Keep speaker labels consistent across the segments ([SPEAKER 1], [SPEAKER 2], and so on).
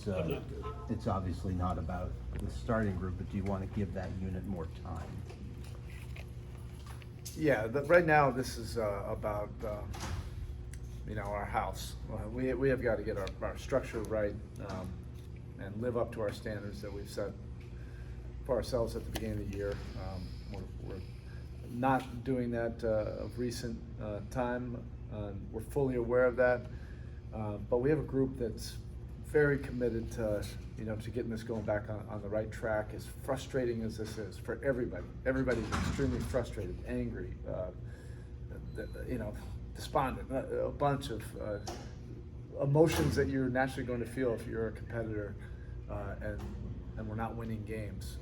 [SPEAKER 1] it's obviously not about the starting group, but do you want to give that unit more time?
[SPEAKER 2] Yeah, right now this is about our house. We have got to get our structure right and live up to our standards that we've set for ourselves at the beginning of the year. We're not doing that of recent time. We're fully aware of that, but we have a group that's very committed to getting this going back on the right track. As frustrating as this is for everybody, everybody's extremely frustrated, angry, despondent, a bunch of emotions that you're naturally going to feel if you're a competitor, and we're not winning games.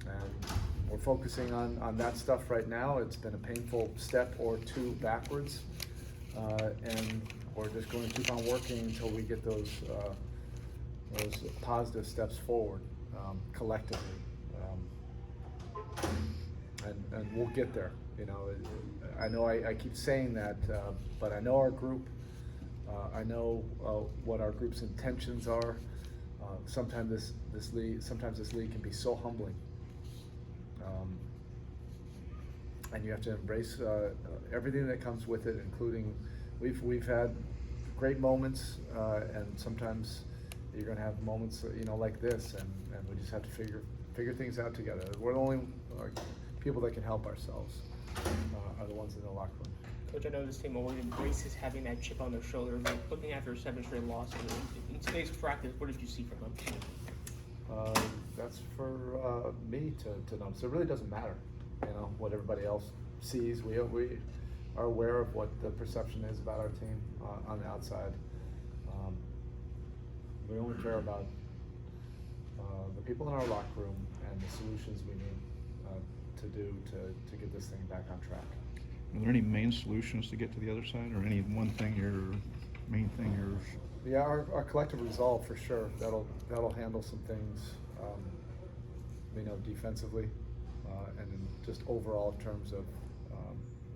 [SPEAKER 2] And we're focusing on that stuff right now. It's been a painful step or two backwards, and we're just going to keep on working until we get those positive steps forward collectively, and we'll get there. I know I keep saying that, but I know our group. I know what our group's intentions are. Sometimes this league can be so humbling, and you have to embrace everything that comes with it, including we've had great moments, and sometimes you're going to have moments like this, and we just have to figure things out together. We're the only people that can help ourselves are the ones in the locker room.
[SPEAKER 3] Coach, I know this team always embraces having that chip on their shoulder. Looking after 7 straight losses, in today's practice, what did you see from them?
[SPEAKER 2] That's for me to know. So it really doesn't matter, what everybody else sees. We are aware of what the perception is about our team on the outside. We only care about the people in our locker room and the solutions we need to do to get this thing back on track.
[SPEAKER 4] Are there any main solutions to get to the other side, or any one thing main thing
[SPEAKER 2] Yeah, our collective resolve for sure. That'll handle some things, defensively, and in just overall in terms of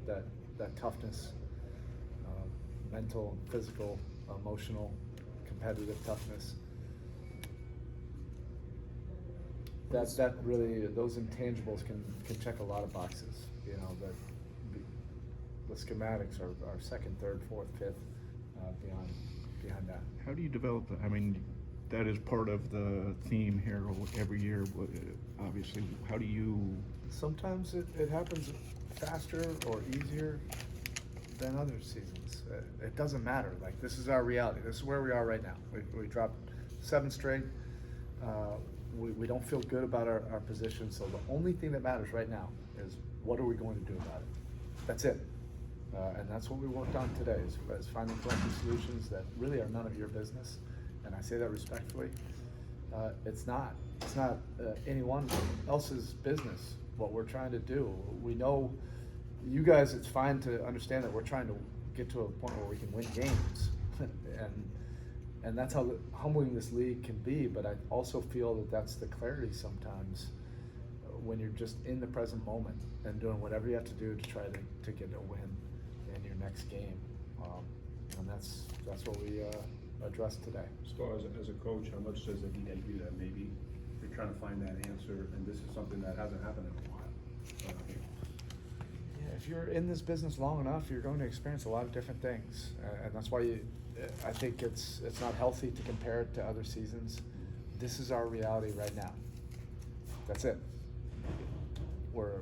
[SPEAKER 2] that toughness, mental, physical, emotional, competitive toughness. That really, those intangibles can check a lot of boxes. That the schematics are second, third, fourth, fifth, behind that.
[SPEAKER 4] How do you develop that? I mean, that is part of the theme here every year, obviously. How do you? Sometimes
[SPEAKER 2] it happens faster or easier than other seasons. It doesn't matter. Like, this is our reality. This is where we are right now. We dropped 7 straight. We don't feel good about our position, so the only thing that matters right now is what are we going to do about it. That's it. And that's what we worked on today, is finding collective solutions that really are none of your business. And I say that respectfully. It's not anyone else's business what we're trying to do. We know you guys, it's fine to understand that we're trying to get to a point where we can win games. and that's how humbling this league can be, but I also feel that that's the clarity sometimes when you're just in the present moment and doing whatever you have to do to try to get a win in your next game. And that's what we addressed today.
[SPEAKER 5] So as a coach, how much does it negate you that maybe you're trying to find that answer, and this is something that hasn't happened in a while?
[SPEAKER 2] Yeah, if you're in this business long enough, you're going to experience a lot of different things, and that's why I think it's not healthy to compare it to other seasons. This is our reality right now. That's it. We're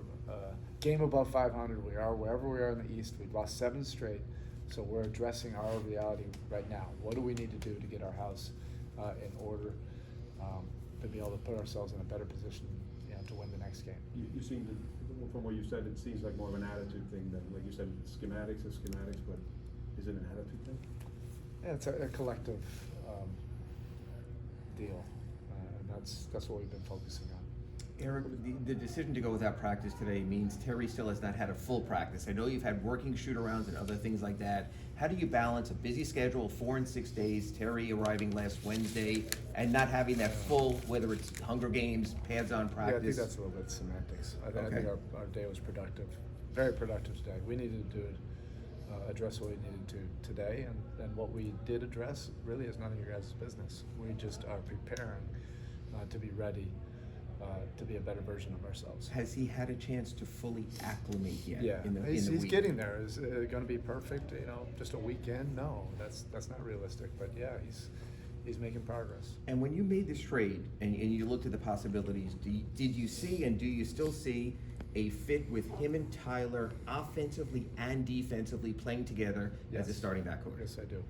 [SPEAKER 2] game above 500. We are wherever we are in the East. We've lost 7 straight, so we're addressing our reality right now. What do we need to do to get our house in order to be able to put ourselves in a better position, to win the next game?
[SPEAKER 5] You seem to, from what you said, it seems like more of an attitude thing than, like you said, schematics, but is it an attitude thing?
[SPEAKER 2] Yeah, it's a collective deal, and that's what we've been focusing on.
[SPEAKER 6] Erik, the decision to go without practice today means Terry still has not had a full practice. I know you've had working shoot-arounds and other things like that. How do you balance a busy schedule, 4 and 6 days, Terry arriving last Wednesday, and not having that full, whether it's Hunger Games, pads-on practice?
[SPEAKER 2] Yeah, I think that's a little bit semantics. I think our day was productive, very productive today. We needed to do it address what we needed to today, and what we did address really is none of your guys' business. We just are preparing to be ready to be a better version of ourselves.
[SPEAKER 6] Has he had a chance to fully acclimate yet?
[SPEAKER 2] Yeah,
[SPEAKER 6] in the
[SPEAKER 2] he's
[SPEAKER 6] week?
[SPEAKER 2] getting there. Is it going to be perfect? You know, just a weekend? No, that's not realistic. But yeah, he's making progress.
[SPEAKER 6] And when you made this trade and you looked at the possibilities, did you see and do you still see a fit with him and Tyler offensively and defensively playing together as a
[SPEAKER 2] Yes.
[SPEAKER 6] starting backcourt?
[SPEAKER 2] Yes, I do.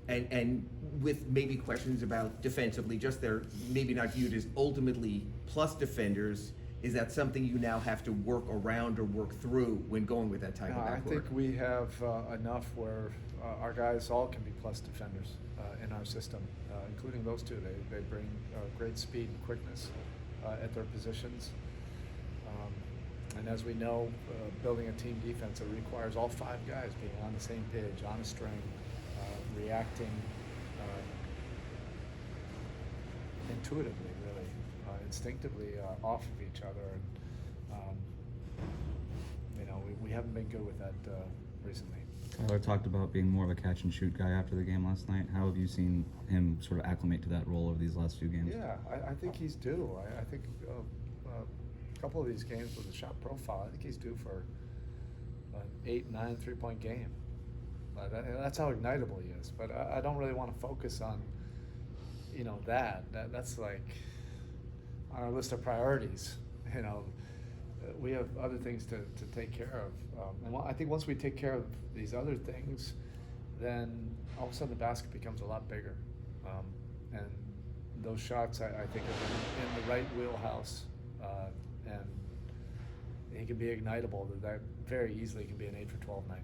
[SPEAKER 6] And with maybe questions about defensively, just they're maybe not viewed as ultimately plus defenders, is that something you now have to work around or work through when going with that type
[SPEAKER 2] No,
[SPEAKER 6] of
[SPEAKER 2] I
[SPEAKER 6] backcourt?
[SPEAKER 2] think we have enough where our guys all can be plus defenders in our system, including those two. They bring great speed and quickness at their positions. And as we know, building a team defense, it requires all five guys being on the same page, on a string, reacting intuitively, really, instinctively off of each other. And, you know, we haven't been good with that recently.
[SPEAKER 7] Tyler talked about being more of a catch and shoot guy after the game last night. How have you seen him sort of acclimate to that role over these last few games?
[SPEAKER 2] Yeah, I think he's due. I think a couple of these games with the shot profile, I think he's due for an 8, 9 3-point game. That's how ignitable he is. But I don't really want to focus on, you know, that's like on our list of priorities. You know, we have other things to take care of. And I think once we take care of these other things, then all of a sudden the basket becomes a lot bigger. And those shots, I think, are in the right wheelhouse. And he can be ignitable. That very easily can be an 8 for 12 night.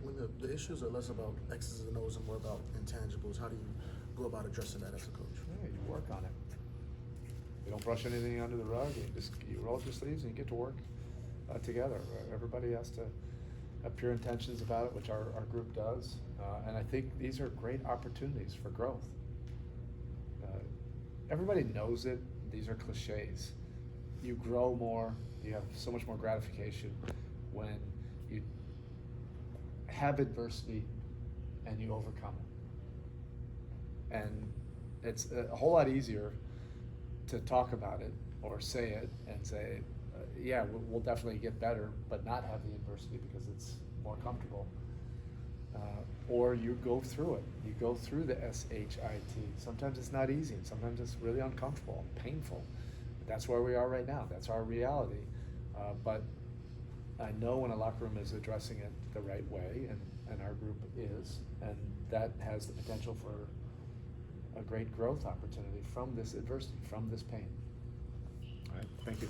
[SPEAKER 8] When the issues are less about X's and O's and more about intangibles, how do you go about addressing that as a coach?
[SPEAKER 2] Yeah, you work on it. You don't brush anything under the rug. You roll up your sleeves and you get to work together. Everybody has to have pure intentions about it, which our group does. And I think these are great opportunities for growth. Everybody knows it. These are cliches. You grow more. You have so much more gratification when you have adversity and you overcome it. And it's a whole lot easier to talk about it or say it and say, yeah, we'll definitely get better, but not have the adversity because it's more comfortable. Or you go through it. You go through the SHIT. Sometimes it's not easy. Sometimes it's really uncomfortable and painful. That's where we are right now. That's our reality. But I know when a locker room is addressing it the right way, and our group is, and that has the potential for a great growth opportunity from this adversity, from this pain. All right, thank you.